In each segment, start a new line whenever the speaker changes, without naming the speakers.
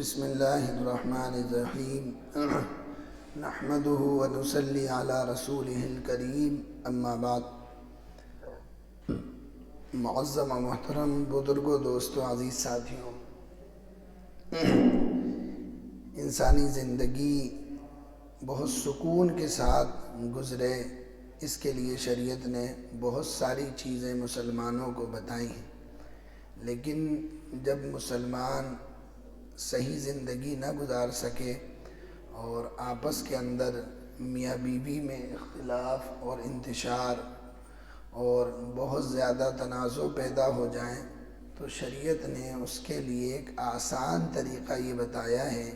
بسم اللہ الرحمن الرحیم نحمده ونصلی علی رسولہ الکریم اما بعد۔ معظم و محترم بزرگوں، دوستوں، عزیز ساتھیوں، انسانی زندگی بہت سکون کے ساتھ گزرے، اس کے لیے شریعت نے بہت ساری چیزیں مسلمانوں کو بتائی ہیں، لیکن جب مسلمان صحیح زندگی نہ گزار سکے اور آپس کے اندر میاں بیوی میں اختلاف اور انتشار اور بہت زیادہ تنازع پیدا ہو جائیں تو شریعت نے اس کے لیے ایک آسان طریقہ یہ بتایا ہے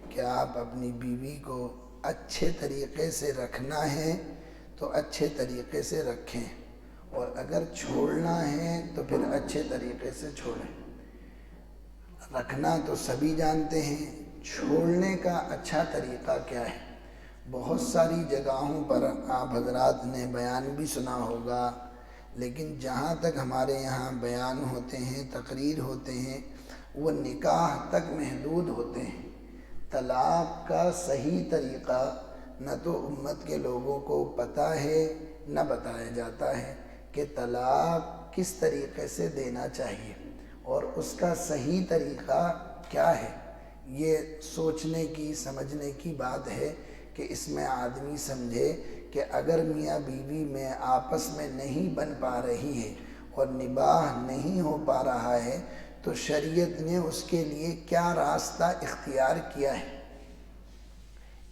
کہ آپ اپنی بیوی کو اچھے طریقے سے رکھنا ہے تو اچھے طریقے سے رکھیں، اور اگر چھوڑنا ہے تو پھر اچھے طریقے سے چھوڑیں۔ رکھنا تو سبھی جانتے ہیں، چھوڑنے کا اچھا طریقہ کیا ہے؟ بہت ساری جگہوں پر آپ حضرات نے بیان بھی سنا ہوگا، لیکن جہاں تک ہمارے یہاں بیان ہوتے ہیں، تقریر ہوتے ہیں، وہ نکاح تک محدود ہوتے ہیں۔ طلاق کا صحیح طریقہ نہ تو امت کے لوگوں کو پتہ ہے، نہ بتایا جاتا ہے کہ طلاق کس طریقے سے دینا چاہیے اور اس کا صحیح طریقہ کیا ہے۔ یہ سوچنے کی، سمجھنے کی بات ہے کہ اس میں آدمی سمجھے کہ اگر میاں بیوی میں آپس میں نہیں بن پا رہی ہے اور نباہ نہیں ہو پا رہا ہے تو شریعت نے اس کے لیے کیا راستہ اختیار کیا ہے۔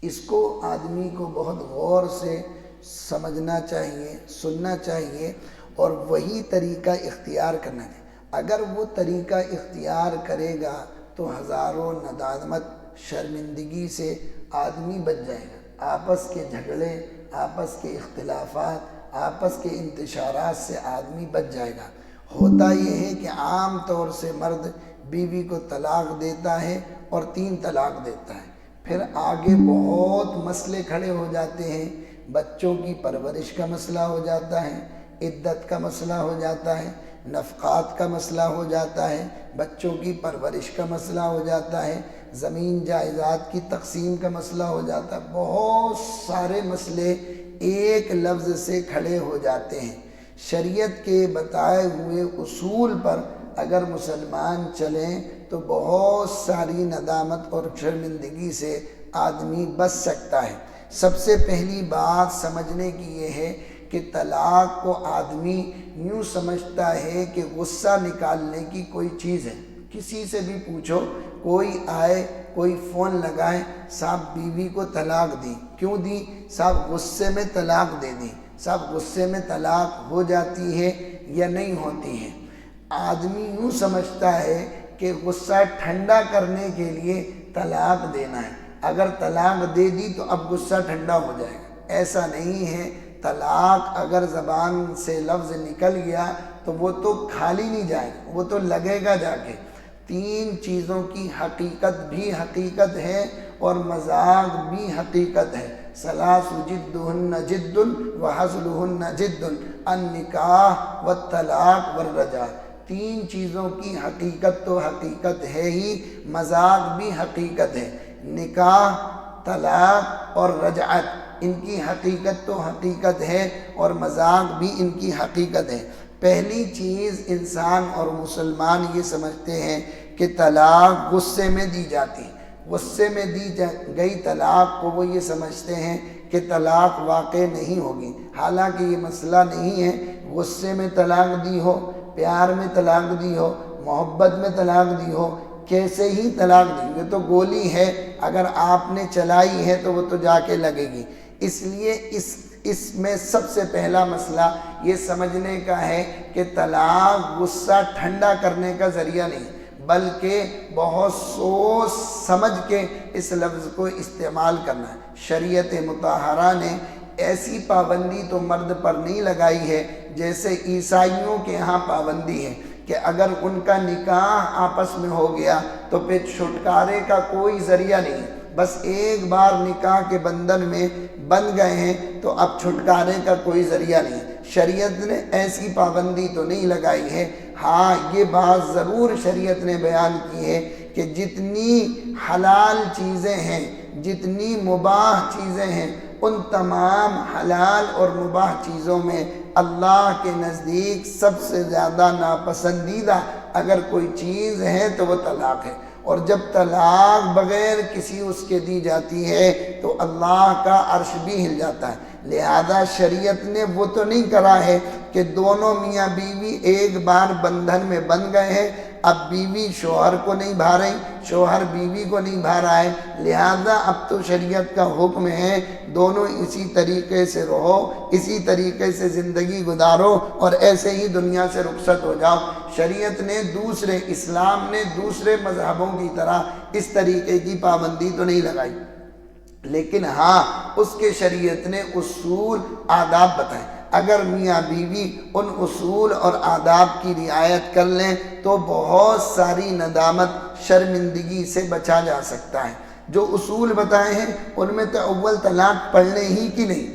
اس کو آدمی کو بہت غور سے سمجھنا چاہیے، سننا چاہیے اور وہی طریقہ اختیار کرنا چاہیے۔ اگر وہ طریقہ اختیار کرے گا تو ہزاروں ندامت، شرمندگی سے آدمی بچ جائے گا۔ آپس کے جھگڑے، آپس کے اختلافات، آپس کے انتشارات سے آدمی بچ جائے گا۔ ہوتا یہ ہے کہ عام طور سے مرد بیوی کو طلاق دیتا ہے اور 3 طلاق دیتا ہے، پھر آگے بہت مسئلے کھڑے ہو جاتے ہیں۔ بچوں کی پرورش کا مسئلہ ہو جاتا ہے، عدت کا مسئلہ ہو جاتا ہے، نفقات کا مسئلہ ہو جاتا ہے، بچوں کی پرورش کا مسئلہ ہو جاتا ہے، زمین جائیداد کی تقسیم کا مسئلہ ہو جاتا ہے۔ بہت سارے مسئلے ایک لفظ سے کھڑے ہو جاتے ہیں۔ شریعت کے بتائے ہوئے اصول پر اگر مسلمان چلیں تو بہت ساری ندامت اور شرمندگی سے آدمی بچ سکتا ہے۔ سب سے پہلی بات سمجھنے کی یہ ہے کہ طلاق کو آدمی یوں سمجھتا ہے کہ غصہ نکالنے کی کوئی چیز ہے۔ کسی سے بھی پوچھو، کوئی آئے، کوئی فون لگائے، صاحب بیوی کو طلاق دی، کیوں دی؟ صاحب غصے میں طلاق دے دی۔ صاحب غصے میں طلاق ہو جاتی ہے یا نہیں ہوتی ہے؟ آدمی یوں سمجھتا ہے کہ غصہ ٹھنڈا کرنے کے لیے طلاق دینا ہے، اگر طلاق دے دی تو اب غصہ ٹھنڈا ہو جائے گا۔ ایسا نہیں ہے۔ طلاق اگر زبان سے لفظ نکل گیا تو وہ تو خالی نہیں جائے گا، وہ تو لگے گا جا کے۔ 3 چیزوں کی حقیقت بھی حقیقت ہے اور مذاق بھی حقیقت ہے۔ ثلاث جدہن جد وحزلہن جد، النکاح والطلاق والرجعہ۔ 3 چیزوں کی حقیقت تو حقیقت ہے ہی، مذاق بھی حقیقت ہے۔ نکاح، طلاق اور رجعت، ان کی حقیقت تو حقیقت ہے اور مذاق بھی ان کی حقیقت ہے۔ پہلی چیز انسان اور مسلمان یہ سمجھتے ہیں کہ طلاق غصے میں دی جاتی ہے۔ غصے میں دی گئی طلاق کو وہ یہ سمجھتے ہیں کہ طلاق واقع نہیں ہوگی، حالانکہ یہ مسئلہ نہیں ہے۔ غصے میں طلاق دی ہو، پیار میں طلاق دی ہو، محبت میں طلاق دی ہو، کیسے ہی طلاق دی، یہ تو گولی ہے، اگر آپ نے چلائی ہے تو وہ تو جا کے لگے گی۔ اس لیے اس میں سب سے پہلا مسئلہ یہ سمجھنے کا ہے کہ طلاق غصہ ٹھنڈا کرنے کا ذریعہ نہیں، بلکہ بہت سوچ سمجھ کے اس لفظ کو استعمال کرنا ہے۔ شریعت مطہرہ نے ایسی پابندی تو مرد پر نہیں لگائی ہے جیسے عیسائیوں کے ہاں پابندی ہے کہ اگر ان کا نکاح آپس میں ہو گیا تو پھر چھٹکارے کا کوئی ذریعہ نہیں، بس ایک بار نکاح کے بندھن میں بن گئے ہیں تو اب چھٹکارے کا کوئی ذریعہ نہیں۔ شریعت نے ایسی پابندی تو نہیں لگائی ہے۔ ہاں، یہ بات ضرور شریعت نے بیان کی ہے کہ جتنی حلال چیزیں ہیں، جتنی مباح چیزیں ہیں، ان تمام حلال اور مباح چیزوں میں اللہ کے نزدیک سب سے زیادہ ناپسندیدہ اگر کوئی چیز ہے تو وہ طلاق ہے۔ اور جب طلاق بغیر کسی اس کے دی جاتی ہے تو اللہ کا عرش بھی ہل جاتا ہے۔ لہذا شریعت نے وہ تو نہیں کرا ہے کہ دونوں میاں بیوی ایک بار بندھن میں بندھ گئے ہیں، اب بیوی شوہر کو نہیں بھا رہی، شوہر بیوی کو نہیں بھا رہا ہے، لہذا اب تو شریعت کا حکم ہے دونوں اسی طریقے سے رہو، اسی طریقے سے زندگی گزارو اور ایسے ہی دنیا سے رخصت ہو جاؤ۔ شریعت نے اسلام نے دوسرے مذہبوں کی طرح اس طریقے کی پابندی تو نہیں لگائی، لیکن ہاں اس کے شریعت نے اصول آداب بتائے۔ اگر میاں بیوی ان اصول اور آداب کی رعایت کر لیں تو بہت ساری ندامت، شرمندگی سے بچا جا سکتا ہے۔ جو اصول بتائے ہیں ان میں تو اول طلاق پڑھنے ہی کی نہیں،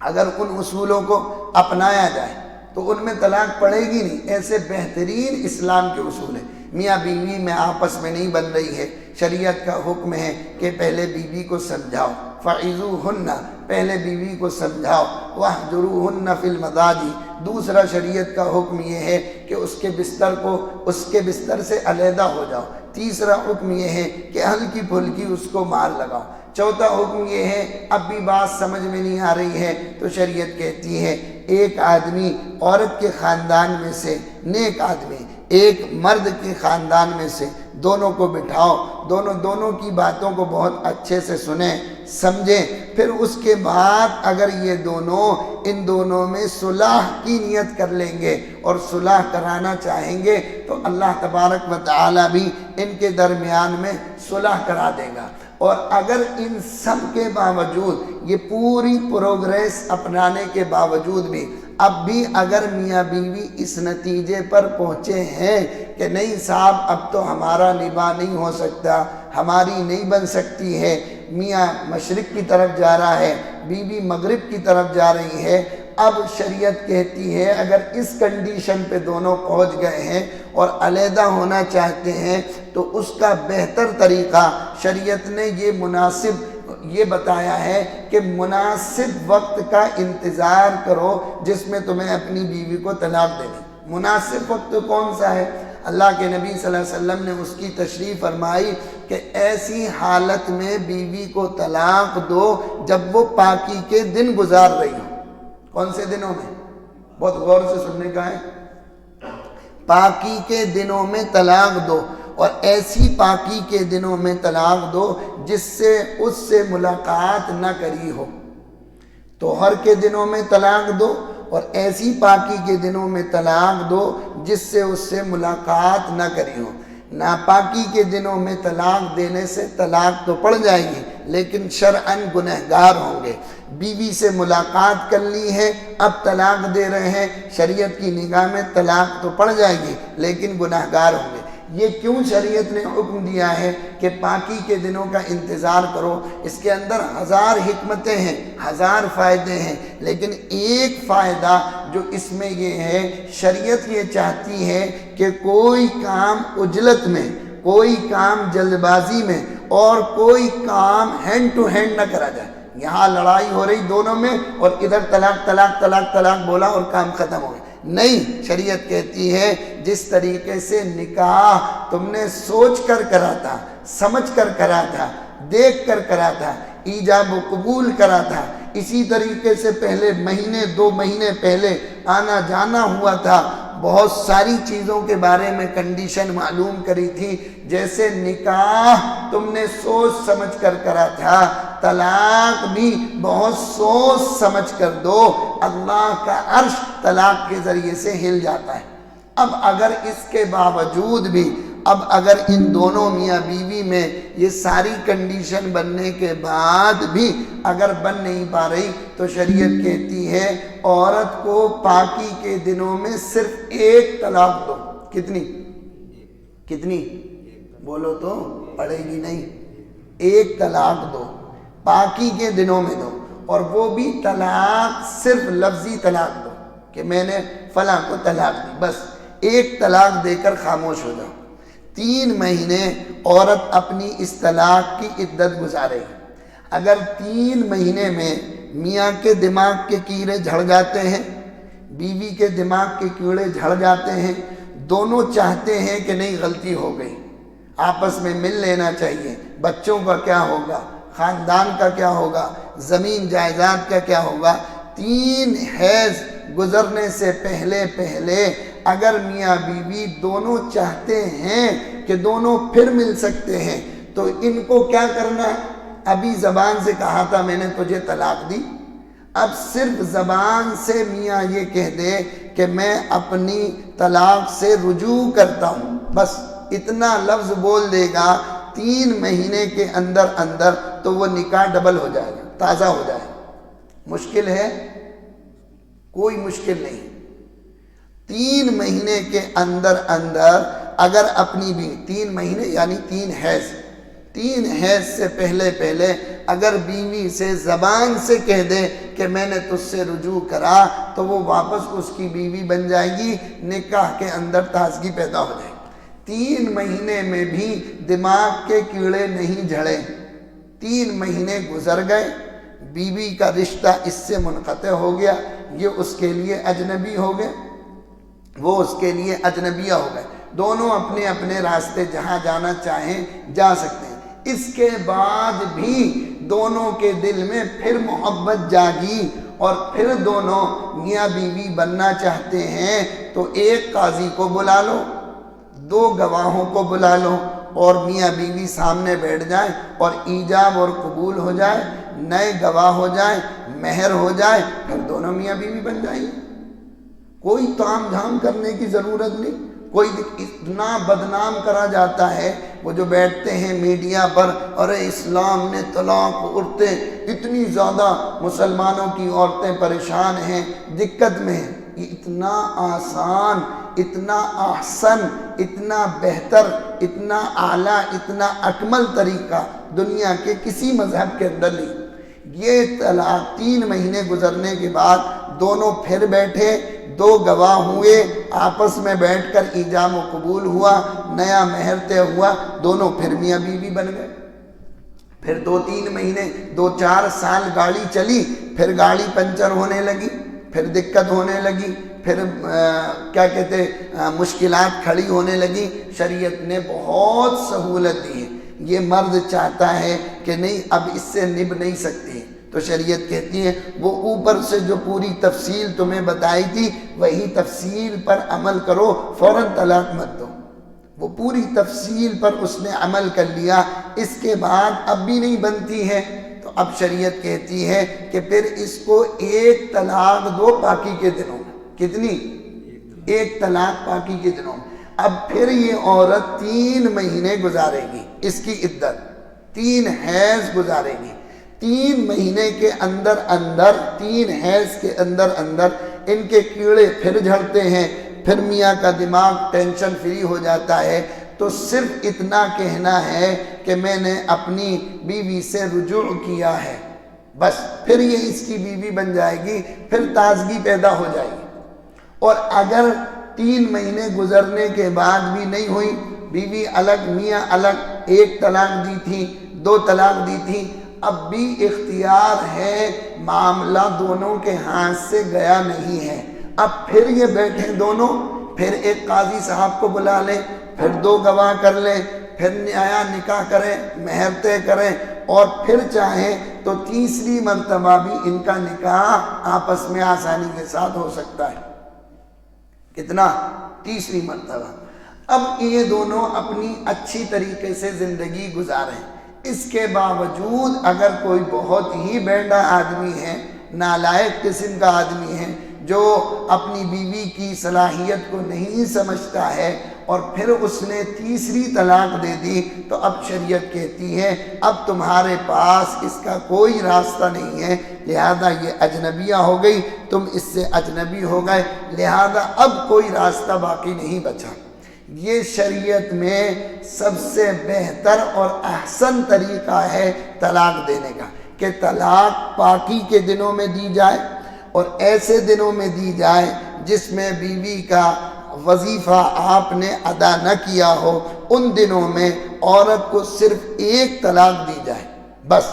اگر ان اصولوں کو اپنایا جائے تو ان میں طلاق پڑے گی نہیں۔ ایسے بہترین اسلام کے اصول ہیں۔ میاں بیوی میں آپس میں نہیں بن رہی ہے، شریعت کا حکم ہے کہ پہلے بیوی کو سمجھاؤ، فَعِظُوهُنَّ، پہلے بیوی کو سمجھاؤ، وَاهْجُرُوهُنَّ فِي الْمَضَاجِعِ، دوسرا شریعت کا حکم یہ ہے کہ اس کے بستر سے علیحدہ ہو جاؤ، تیسرا حکم یہ ہے کہ ہلکی پھلکی اس کو مار لگاؤ، چوتھا حکم یہ ہے اب بھی بات سمجھ میں نہیں آ رہی ہے تو شریعت کہتی ہے ایک آدمی عورت کے خاندان میں سے، نیک آدمی ایک مرد کے خاندان میں سے، دونوں کو بٹھاؤ، دونوں کی باتوں کو بہت اچھے سے سنیں سمجھیں، پھر اس کے بعد اگر یہ ان دونوں میں صلح کی نیت کر لیں گے اور صلح کرانا چاہیں گے تو اللہ تبارک و تعالی بھی ان کے درمیان میں صلح کرا دے گا۔ اور اگر ان سب کے باوجود، یہ پوری پروگریس اپنانے کے باوجود بھی اب بھی اگر میاں بیوی اس نتیجے پر پہنچے ہیں کہ نہیں صاحب اب تو ہمارا نباہ نہیں ہو سکتا، ہماری نہیں بن سکتی ہے، میاں مشرق کی طرف جا رہا ہے، بیوی مغرب کی طرف جا رہی ہے، اب شریعت کہتی ہے اگر اس کنڈیشن پہ دونوں پہنچ گئے ہیں اور علیحدہ ہونا چاہتے ہیں تو اس کا بہتر طریقہ شریعت نے یہ بتایا ہے کہ مناسب وقت کا انتظار کرو جس میں تمہیں اپنی بیوی کو طلاق دینی۔ مناسب وقت کون سا ہے؟ اللہ کے نبی صلی اللہ علیہ وسلم نے اس کی تشریح فرمائی کہ ایسی حالت میں بیوی کو طلاق دو جب وہ پاکی کے دن گزار رہی ہو۔ کون سے دنوں میں؟ بہت غور سے سننے کا ہے۔ پاکی کے دنوں میں طلاق دو، اور ایسی پاکی کے دنوں میں طلاق دو جس سے اس سے ملاقات نہ کری ہو۔ طہر کے دنوں میں طلاق دو اور ایسی پاکی کے دنوں میں طلاق دو جس سے اس سے ملاقات نہ کری ہو۔ ناپاکی کے دنوں میں طلاق دینے سے طلاق تو پڑ جائے گی لیکن شرعاً گنہگار ہوں گے۔ بیوی سے ملاقات کر لی ہے، اب طلاق دے رہے ہیں، شریعت کی نگاہ میں طلاق تو پڑ جائے گی لیکن گنہگار ہوں گے۔ یہ کیوں شریعت نے حکم دیا ہے کہ پاکی کے دنوں کا انتظار کرو؟ اس کے اندر ہزار حکمتیں ہیں، ہزار فائدے ہیں، لیکن ایک فائدہ جو اس میں یہ ہے، شریعت یہ چاہتی ہے کہ کوئی کام عجلت میں، کوئی کام جلد بازی میں اور کوئی کام ہینڈ ٹو ہینڈ نہ کرا جائے۔ یہاں لڑائی ہو رہی دونوں میں اور ادھر طلاق طلاق طلاق طلاق بولا اور کام ختم ہو گیا۔ نہیں، شریعت کہتی ہے جس طریقے سے نکاح تم نے سوچ کر کرا تھا، سمجھ کر کرا تھا، دیکھ کر کرا تھا، ایجاب و قبول کرا تھا، اسی طریقے سے پہلے مہینے 2 مہینے پہلے آنا جانا ہوا تھا، بہت ساری چیزوں کے بارے میں کنڈیشن معلوم کری تھی، جیسے نکاح تم نے سوچ سمجھ کر کرا تھا، طلاق بھی بہت سوچ سمجھ کر دو، اللہ کا عرش طلاق کے ذریعے سے ہل جاتا ہے۔ اب اگر اس کے باوجود بھی، اب اگر ان دونوں میاں بیوی میں یہ ساری کنڈیشن بننے کے بعد بھی اگر بن نہیں پا رہی تو شریعت کہتی ہے عورت کو پاکی کے دنوں میں صرف ایک طلاق دو۔ کتنی بولو تو پڑے گی نہیں، ایک طلاق دو، پاکی کے دنوں میں دو، اور وہ بھی طلاق صرف لفظی طلاق دو کہ میں نے فلاں کو طلاق دی، بس ایک طلاق دے کر خاموش ہو جاؤ۔ 3 مہینے عورت اپنی اس طلاق کی عدت گزارے گی۔ اگر 3 مہینے میں میاں کے دماغ کے کیڑے جھڑ جاتے ہیں، بیوی کے دماغ کے کیڑے جھڑ جاتے ہیں، دونوں چاہتے ہیں کہ نہیں غلطی ہو گئی، آپس میں مل لینا چاہیے، بچوں کا کیا ہوگا، خاندان کا کیا ہوگا، زمین جائیداد کا کیا ہوگا، 3 حیض گزرنے سے پہلے اگر میاں بیوی دونوں چاہتے ہیں کہ دونوں پھر مل سکتے ہیں تو ان کو کیا کرنا ہے؟ ابھی زبان سے کہا تھا میں نے تجھے طلاق دی، اب صرف زبان سے میاں یہ کہہ دے کہ میں اپنی طلاق سے رجوع کرتا ہوں، بس اتنا لفظ بول دے گا، 3 مہینے کے اندر تو وہ نکاح ڈبل ہو جائے گا، تازہ ہو جائے گا۔ مشکل ہے؟ کوئی مشکل نہیں۔ 3 مہینے کے اندر اگر اپنی بھی 3 مہینے یعنی 3 حیض سے پہلے اگر بیوی سے زبان سے کہہ دے کہ میں نے تجھ سے رجوع کرا تو وہ واپس اس کی بیوی بن جائے گی، نکاح کے اندر تازگی پیدا ہو جائے گی۔ 3 مہینے میں بھی دماغ کے کیڑے نہیں جھڑے، 3 مہینے گزر گئے، بیوی کا رشتہ اس سے منقطع ہو گیا، یہ اس کے لیے اجنبی ہو گئے، وہ اس کے لیے اجنبیہ ہو گئے، دونوں اپنے اپنے راستے جہاں جانا چاہیں جا سکتے ہیں۔ اس کے بعد بھی دونوں کے دل میں پھر محبت جاگی اور پھر دونوں میاں بیوی بننا چاہتے ہیں تو ایک قاضی کو بلا لو، 2 گواہوں کو بلا لو اور میاں بیوی سامنے بیٹھ جائیں اور ایجاب اور قبول ہو جائے، نئے گواہ ہو جائیں، مہر ہو جائے، پھر دونوں میاں بیوی بن جائیں۔ کوئی تام جھام کرنے کی ضرورت نہیں۔ کوئی اتنا بدنام کرا جاتا ہے، وہ جو بیٹھتے ہیں میڈیا پر، ارے اسلام نے طلاق، عورتیں اتنی زیادہ مسلمانوں کی عورتیں پریشان ہیں، دقت میں ہیں۔ یہ اتنا آسان، اتنا احسن، اتنا بہتر، اتنا اعلیٰ، اتنا اکمل طریقہ دنیا کے کسی مذہب کے اندر نہیں۔ یہ طلاق 3 مہینے گزرنے کے بعد دونوں پھر بیٹھے، 2 گواہ ہوئے، آپس میں بیٹھ کر ایجاب و قبول ہوا، نیا مہر طے ہوا، دونوں پھر میاں بیوی بن گئے۔ پھر 2-3 مہینے، 2-4 سال گاڑی چلی، پھر گاڑی پنچر ہونے لگی، پھر دقت ہونے لگی، پھر مشکلات کھڑی ہونے لگی۔ شریعت نے بہت سہولت دی ہے۔ یہ مرد چاہتا ہے کہ نہیں اب اس سے نبھ نہیں سکتی، تو شریعت کہتی ہے وہ اوپر سے جو پوری تفصیل تمہیں بتائی تھی وہی تفصیل پر عمل کرو، فوراً طلاق مت دو۔ وہ پوری تفصیل پر اس نے عمل کر لیا، اس کے بعد اب بھی نہیں بنتی ہے تو اب شریعت کہتی ہے کہ پھر اس کو 1 طلاق دو پاکی کے دنوں میں۔ کتنی؟ 1 طلاق پاکی کے دنوں میں۔ اب پھر یہ عورت 3 مہینے گزارے گی، اس کی عدت 3 حیض گزارے گی۔ 3 مہینے کے اندر 3 حیض کے اندر ان کے کیڑے پھر جھڑتے ہیں، پھر میاں کا دماغ ٹینشن فری ہو جاتا ہے، تو صرف اتنا کہنا ہے کہ میں نے اپنی بیوی سے رجوع کیا ہے، بس پھر یہ اس کی بیوی بن جائے گی، پھر تازگی پیدا ہو جائے گی۔ اور اگر 3 مہینے گزرنے کے بعد بھی نہیں ہوئی، بیوی الگ میاں الگ، 1 طلاق دی تھی، 2 طلاق دی تھی، اب بھی اختیار ہے، معاملہ دونوں کے ہاتھ سے گیا نہیں ہے۔ اب پھر یہ بیٹھیں دونوں، پھر ایک قاضی صاحب کو بلا لیں، پھر 2 گواہ کر لیں، پھر نیا نکاح کریں، مہر طے کریں، اور پھر چاہیں تو تیسری مرتبہ بھی ان کا نکاح آپس میں آسانی کے ساتھ ہو سکتا ہے۔ کتنا؟ تیسری مرتبہ۔ اب یہ دونوں اپنی اچھی طریقے سے زندگی گزاریں۔ اس کے باوجود اگر کوئی بہت ہی بینڈا آدمی ہے، نالائق قسم کا آدمی ہے، جو اپنی بیوی کی صلاحیت کو نہیں سمجھتا ہے اور پھر اس نے تیسری طلاق دے دی، تو اب شریعت کہتی ہے اب تمہارے پاس اس کا کوئی راستہ نہیں ہے، لہذا یہ اجنبیہ ہو گئی، تم اس سے اجنبی ہو گئے، لہذا اب کوئی راستہ باقی نہیں بچا۔ یہ شریعت میں سب سے بہتر اور احسن طریقہ ہے طلاق دینے کا، کہ طلاق پاکی کے دنوں میں دی جائے اور ایسے دنوں میں دی جائے جس میں بیوی کا وظیفہ آپ نے ادا نہ کیا ہو، ان دنوں میں عورت کو صرف ایک طلاق دی جائے، بس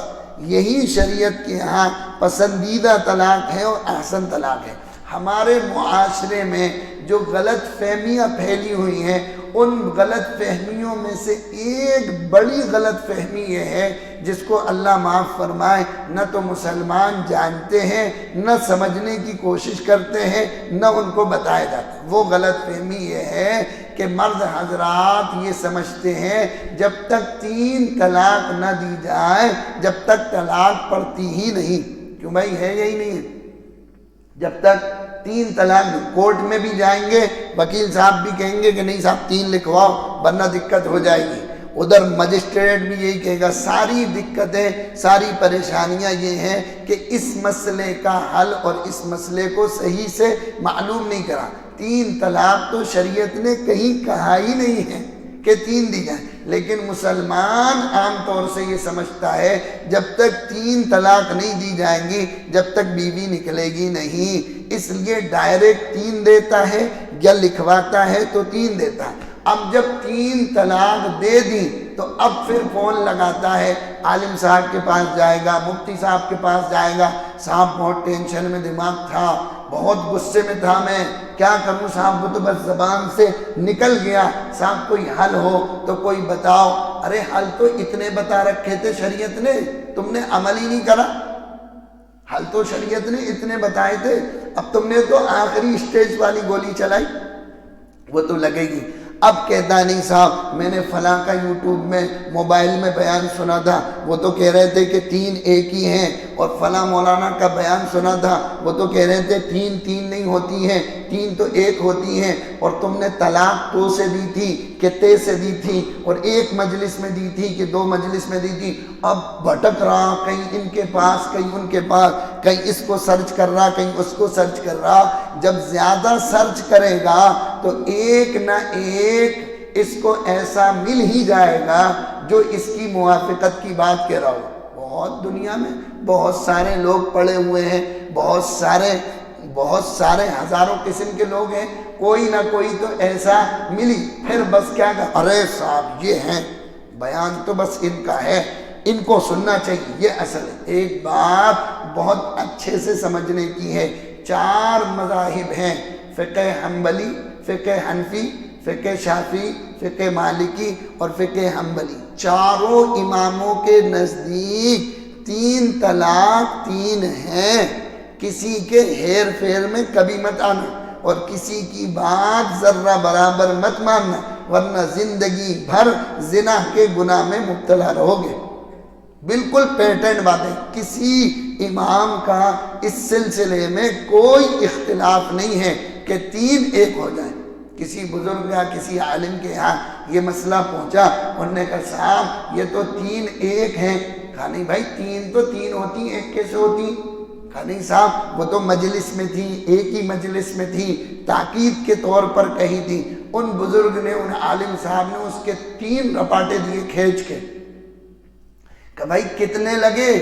یہی شریعت کے ہاں پسندیدہ طلاق ہے اور احسن طلاق ہے۔ ہمارے معاشرے میں جو غلط فہمیاں پھیلی ہوئی ہیں، ان غلط فہمیوں میں سے ایک بڑی غلط فہمی یہ ہے، جس کو اللہ معاف فرمائے، نہ تو مسلمان جانتے ہیں، نہ سمجھنے کی کوشش کرتے ہیں، نہ ان کو بتایا جاتا ہے۔ وہ غلط فہمی یہ ہے کہ مرد حضرات یہ سمجھتے ہیں جب تک 3 طلاق نہ دی جائے، جب تک طلاق پڑتی ہی نہیں۔ کیوں بھائی، ہے یہی نہیں ہے؟ جب تک 3 طلاق، کورٹ میں بھی جائیں گے، وکیل صاحب بھی کہیں گے کہ نہیں صاحب 3 لکھواؤ ورنہ دقت ہو جائے گی، ادھر مجسٹریٹ بھی یہی کہے گا۔ ساری دقتیں، ساری پریشانیاں یہ ہیں کہ اس مسئلے کا حل اور اس مسئلے کو صحیح سے معلوم نہیں کرا۔ 3 طلاق تو شریعت نے کہیں کہا ہی نہیں ہے کہ 3 دی جائیں، لیکن مسلمان عام طور سے یہ سمجھتا ہے جب تک 3 طلاق نہیں دی جائیں گی، جب تک بیوی نکلے گی نہیں، اس لیے ڈائریکٹ 3 دیتا ہے، یا لکھواتا ہے تو 3 دیتا ہے۔ اب جب 3 طلاق دے دی تو اب پھر فون لگاتا ہے، عالم صاحب کے پاس جائے گا، مفتی صاحب کے پاس جائے گا، صاحب بہت ٹینشن میں دماغ تھا، بہت غصے میں تھا، میں کیا کروں صاحب، وہ تو بس زبان سے نکل گیا، صاحب کوئی حل ہو تو کوئی بتاؤ۔ ارے حل تو اتنے بتا رکھے تھے شریعت نے، تم نے عمل ہی نہیں کرا۔ حل تو شریعت نے اتنے بتائے تھے، اب تم نے تو آخری سٹیج والی گولی چلائی، وہ تو لگے گی۔ اب کہتا نہیں صاحب میں نے فلاں کا یوٹیوب میں موبائل میں بیان سنا تھا، وہ تو کہہ رہے تھے کہ 3 ایک ہی ہیں، اور فلاں مولانا کا بیان سنا تھا، وہ تو کہہ رہے تھے 3 نہیں ہوتی ہیں، 3 تو 1 ہوتی ہیں، اور تم نے طلاق 2 سے دی تھی کہ تے سے دی تھی، اور 1 مجلس میں دی تھی کہ 2 مجلس میں دی تھی۔ اب بھٹک رہا، کہیں ان کے پاس کہیں ان کے پاس، کہیں اس کو سرچ کر رہا کہیں اس کو سرچ کر رہا۔ جب زیادہ سرچ کرے گا تو ایک نہ ایک اس کو ایسا مل ہی جائے گا جو اس کی موافقت کی بات کہہ رہا ہو۔ بہت دنیا میں بہت سارے لوگ پڑے ہوئے ہیں، بہت سارے ہزاروں قسم کے لوگ ہیں، کوئی نہ کوئی تو ایسا ملی، پھر بس کیا کہا، ارے صاحب یہ ہیں، بیان تو بس ان کا ہے، ان کو سننا چاہیے، یہ اصل ہے۔ ایک بات بہت اچھے سے سمجھنے کی ہے، 4 مذاہب ہیں، فقہ حنبلی، فقہ حنفی، فقہ شافعی، فقہ مالکی اور فقہ حنبلی۔ چاروں اماموں کے نزدیک 3 طلاق 3 ہیں، کسی کے ہیر پھیر میں کبھی مت آنا، اور کسی کی بات ذرہ برابر مت ماننا، ورنہ زندگی بھر زنا کے گناہ میں مبتلا رہو گے۔ بالکل پیٹرن باتیں، کسی امام کا اس سلسلے میں کوئی اختلاف نہیں ہے کہ 3 ایک ہو جائیں۔ کسی بزرگ یا کسی عالم کے ہاں یہ مسئلہ پہنچا، انہوں نے کہا صاحب یہ تو 3 ایک ہیں۔ کہا نہیں بھائی 3 تو 3 ہوتی، ایک کیسے ہوتی؟ کہا نہیں صاحب وہ تو مجلس میں تھی، ایک ہی مجلس میں تھی، تاکید کے طور پر کہی تھی۔ ان بزرگ نے، ان عالم صاحب نے اس کے 3 رپاٹے دیے کھینچ کے۔ کہا بھائی کتنے لگے؟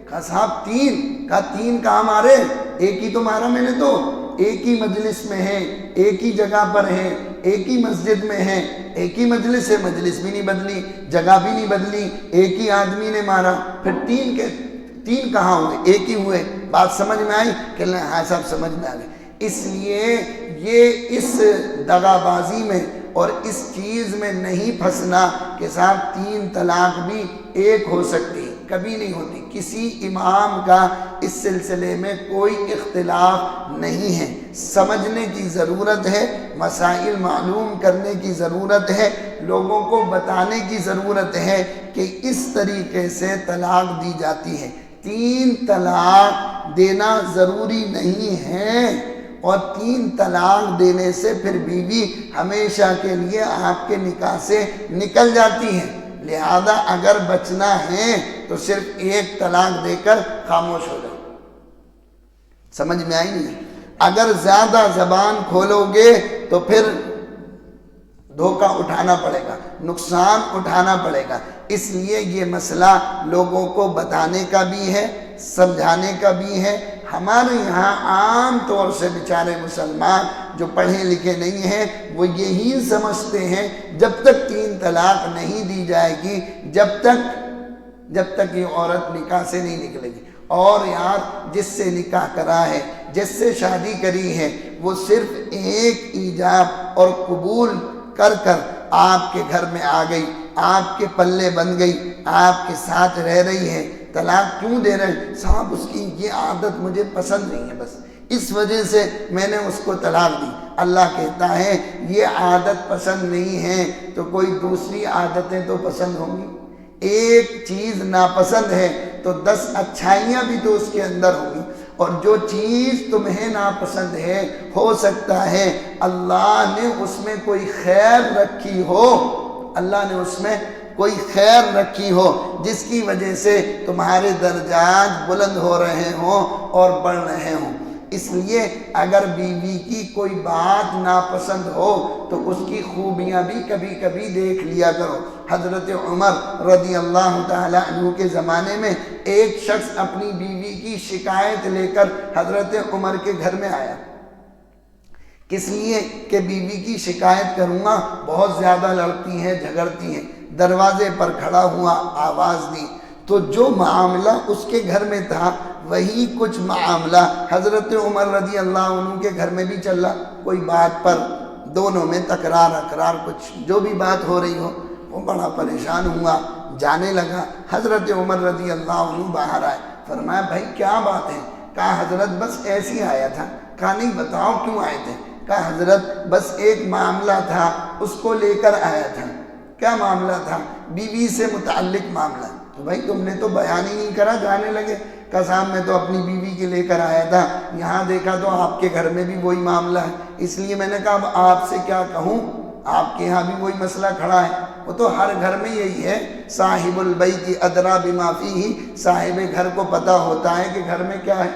کہا صاحب 3۔ کہا 3 کہاں مارے؟ ایک ہی تو مارا میں نے، تو ایک ہی مجلس میں ہیں، ایک ہی جگہ پر ہیں، ایک ہی مسجد میں ہیں، ایک ہی مجلس ہے، مجلس بھی نہیں بدلی، جگہ بھی نہیں بدلی، ایک ہی آدمی نے مارا، پھر 3 کہاں ہوئے؟ ایک ہی ہوئے۔ بات سمجھ میں آئی؟ کہ ہاں صاحب سمجھ میں آ گئی۔ اس لیے یہ اس دغا بازی میں اور اس چیز میں نہیں پھنسنا کہ صاحب 3 طلاق بھی ایک ہو سکتی، کبھی نہیں ہوتی۔ کسی امام کا اس سلسلے میں کوئی اختلاف نہیں ہے۔ سمجھنے کی ضرورت ہے، مسائل معلوم کرنے کی ضرورت ہے، لوگوں کو بتانے کی ضرورت ہے کہ اس طریقے سے طلاق دی جاتی ہے۔ 3 طلاق دینا ضروری نہیں ہے، اور 3 طلاق دینے سے پھر بیوی ہمیشہ کے لیے آپ کے نکاح سے نکل جاتی ہے۔ لہذا اگر بچنا ہے تو صرف 1 طلاق دے کر خاموش ہو جاؤ۔ سمجھ میں آئی نہیں؟ اگر زیادہ زبان کھولو گے تو پھر دھوکہ اٹھانا پڑے گا، نقصان اٹھانا پڑے گا۔ اس لیے یہ مسئلہ لوگوں کو بتانے کا بھی ہے، سمجھانے کا بھی ہے۔ ہمارے یہاں عام طور سے بیچارے مسلمان جو پڑھے لکھے نہیں ہیں وہ یہی سمجھتے ہیں جب تک 3 طلاق نہیں دی جائے گی جب تک یہ عورت نکاح سے نہیں نکلے گی۔ اور یار جس سے نکاح کرا ہے، جس سے شادی کری ہے، وہ صرف ایک ایجاب اور قبول کر آپ کے گھر میں آ گئی، آپ کے پلے بن گئی، آپ کے ساتھ رہ رہی ہے، طلاق کیوں دے رہے ہیں؟ صاحب اس کی یہ عادت مجھے پسند نہیں ہے، بس اس وجہ سے میں نے اس کو طلاق دی۔ اللہ کہتا ہے یہ عادت پسند نہیں ہے تو کوئی دوسری عادتیں تو پسند ہوں گی۔ ایک چیز ناپسند ہے تو 10 اچھائیاں بھی تو اس کے اندر ہوں گی، اور جو چیز تمہیں ناپسند ہے ہو سکتا ہے اللہ نے اس میں کوئی خیر رکھی ہو، اللہ نے اس میں کوئی خیر رکھی ہو جس کی وجہ سے تمہارے درجات بلند ہو رہے ہوں اور بڑھ رہے ہوں۔ اس لیے اگر بیوی کی کوئی بات ناپسند ہو تو اس کی خوبیاں بھی کبھی کبھی دیکھ لیا کرو۔ حضرت عمر رضی اللہ تعالیٰ عنہ کے زمانے میں ایک شخص اپنی بیوی کی شکایت لے کر حضرت عمر کے گھر میں آیا، کس لیے کہ بیوی کی شکایت کروں گا، بہت زیادہ لڑتی ہیں، جھگڑتی ہیں۔ دروازے پر کھڑا ہوا، آواز دی تو جو معاملہ اس کے گھر میں تھا وہی کچھ معاملہ حضرت عمر رضی اللہ عنہ کے گھر میں بھی چل رہا۔ کوئی بات پر دونوں میں تکرار اقرار، کچھ جو بھی بات ہو رہی ہو، وہ بڑا پریشان ہوا، جانے لگا۔ حضرت عمر رضی اللہ عنہ باہر آئے، فرمایا بھائی کیا بات ہے؟ کہا حضرت بس ایسی آیا تھا۔ کہا نہیں بتاؤ کیوں آئے تھے؟ کہا حضرت بس ایک معاملہ تھا، اس کو لے کر آیا تھا۔ کیا معاملہ تھا؟ بیوی سے متعلق معاملہ۔ تو بھائی تم نے تو بیان ہی نہیں کرا، جانے لگے۔ کہا صاحب میں تو اپنی بیوی کے لے کر آیا تھا، یہاں دیکھا تو آپ کے گھر میں بھی وہی معاملہ ہے، اس لیے میں نے کہا اب آپ سے کیا کہوں، آپ کے ہاں بھی وہی مسئلہ کھڑا ہے۔ وہ تو ہر گھر میں یہی ہے، صاحب البیت ادری بما فیہ، صاحب گھر کو پتہ ہوتا ہے کہ گھر میں کیا ہے۔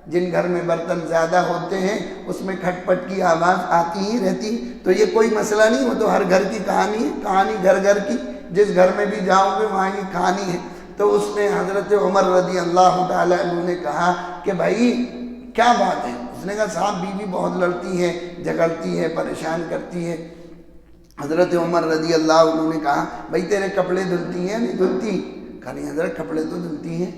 جن گھر میں برتن زیادہ ہوتے ہیں اس میں کھٹ پٹ کی آواز آتی ہی رہتی، تو یہ کوئی مسئلہ نہیں، وہ تو ہر گھر کی کہانی ہے، کہانی گھر گھر کی، جس گھر میں بھی جاؤ گے وہاں کی کہانی ہے۔ تو اس نے حضرت عمر رضی اللہ تعالیٰ عنہ نے کہا کہ بھائی کیا بات ہے؟ اس نے کہا صاحب بیوی بہت لڑتی ہے، جھگڑتی ہے، پریشان کرتی ہے۔ حضرت عمر رضی اللہ عنہ نے کہا بھائی تیرے کپڑے دھلتی ہیں نہیں دھلتی؟ کہا نہیں حضرت کپڑے تو دھلتی ہیں۔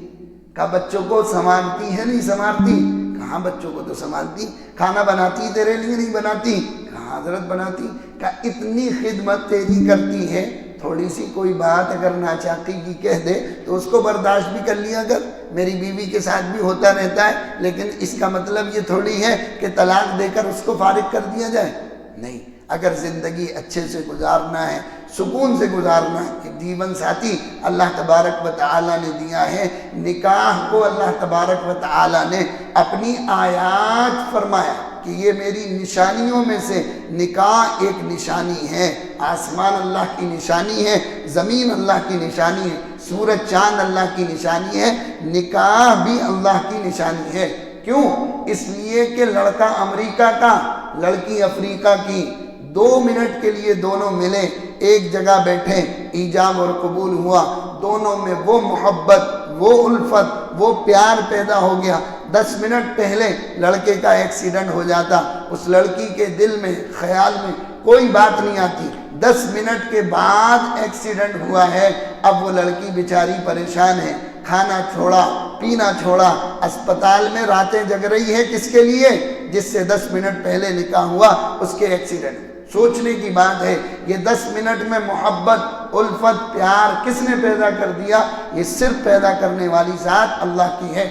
کہا بچوں کو سنبھالتی ہے نہیں سنبھالتی؟ کہاں بچوں کو تو سنبھالتی۔ کھانا بناتی تیرے لیے نہیں بناتی؟ کہاں حضرت بناتی۔ کہا اتنی خدمت تیری کرتی ہے، تھوڑی سی کوئی بات اگر ناچاقی کی کہہ دے تو اس کو برداشت بھی کر لیا کر، میری بیوی کے ساتھ بھی ہوتا رہتا ہے، لیکن اس کا مطلب یہ تھوڑی ہے کہ طلاق دے کر اس کو فارغ کر دیا جائے۔ نہیں، اگر زندگی اچھے سے گزارنا ہے، سکون سے گزارنا ہے، ایک جیون ساتھی اللہ تبارک و تعالیٰ نے دیا ہے۔ نکاح کو اللہ تبارک و تعالیٰ نے اپنی آیات فرمایا کہ یہ میری نشانیوں میں سے نکاح ایک نشانی ہے۔ آسمان اللہ کی نشانی ہے، زمین اللہ کی نشانی ہے، سورج چاند اللہ کی نشانی ہے، نکاح بھی اللہ کی نشانی ہے۔ کیوں؟ اس لیے کہ لڑکا امریکہ کا، لڑکی افریقہ کی، 2 منٹ کے لیے دونوں ملے، ایک جگہ بیٹھے، ایجاب اور قبول ہوا، دونوں میں وہ محبت، وہ الفت، وہ پیار پیدا ہو گیا۔ 10 منٹ پہلے لڑکے کا ایکسیڈنٹ ہو جاتا، اس لڑکی کے دل میں خیال میں کوئی بات نہیں آتی، 10 منٹ کے بعد ایکسیڈنٹ ہوا ہے، اب وہ لڑکی بیچاری پریشان ہے، کھانا چھوڑا، پینا چھوڑا، اسپتال میں راتیں جگ رہی ہے، کس کے لیے؟ جس سے 10 منٹ پہلے نکاح ہوا اس کے ایکسیڈنٹ۔ سوچنے کی بات ہے، یہ 10 منٹ میں محبت، الفت، پیار کس نے پیدا کر دیا؟ یہ صرف پیدا کرنے والی ذات اللہ کی ہے۔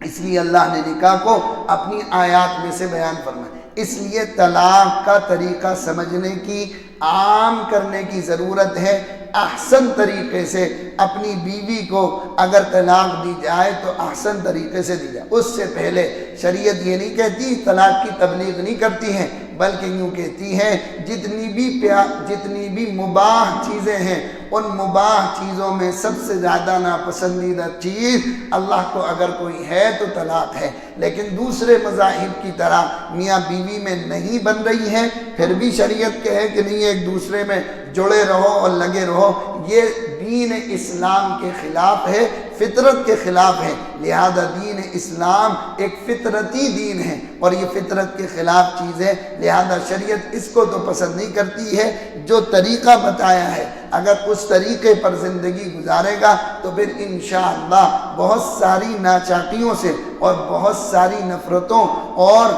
اس لیے اللہ نے نکاح کو اپنی آیات میں سے بیان فرمایا۔ اس لیے طلاق کا طریقہ سمجھنے کی، عام کرنے کی ضرورت ہے۔ احسن طریقے سے اپنی بیوی کو اگر طلاق دی جائے تو احسن طریقے سے دی جائے۔ اس سے پہلے شریعت یہ نہیں کہتی طلاق کی تبلیغ نہیں کرتی ہے، بلکہ یوں کہتی ہے جتنی بھی مباح چیزیں ہیں ان مباح چیزوں میں سب سے زیادہ ناپسندیدہ چیز اللہ کو اگر کوئی ہے تو طلاق ہے۔ لیکن دوسرے مذاہب کی طرح میاں بیوی میں نہیں بن رہی ہے، پھر بھی شریعت کہے کہ نہیں ایک دوسرے میں جڑے رہو اور لگے رہو، یہ دین اسلام کے خلاف ہے، فطرت کے خلاف ہے۔ لہذا دین اسلام ایک فطرتی دین ہے اور یہ فطرت کے خلاف چیز ہے، لہذا شریعت اس کو تو پسند نہیں کرتی ہے۔ جو طریقہ بتایا ہے اگر اس طریقے پر زندگی گزارے گا تو پھر انشاءاللہ بہت ساری ناچاکیوں سے اور بہت ساری نفرتوں اور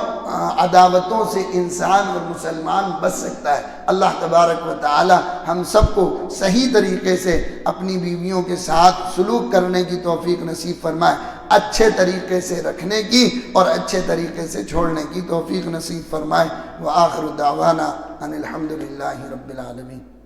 عداوتوں سے انسان اور مسلمان بچ سکتا ہے۔ اللہ تبارک و تعالی ہم سب کو صحیح طریقے سے اپنی بیویوں کے ساتھ سلوک کرنے کی توفیق نصیب فرمائے، اچھے طریقے سے رکھنے کی اور اچھے طریقے سے چھوڑنے کی توفیق نصیب فرمائے۔ وآخر دعوانا ان الحمدللہ رب العالمین۔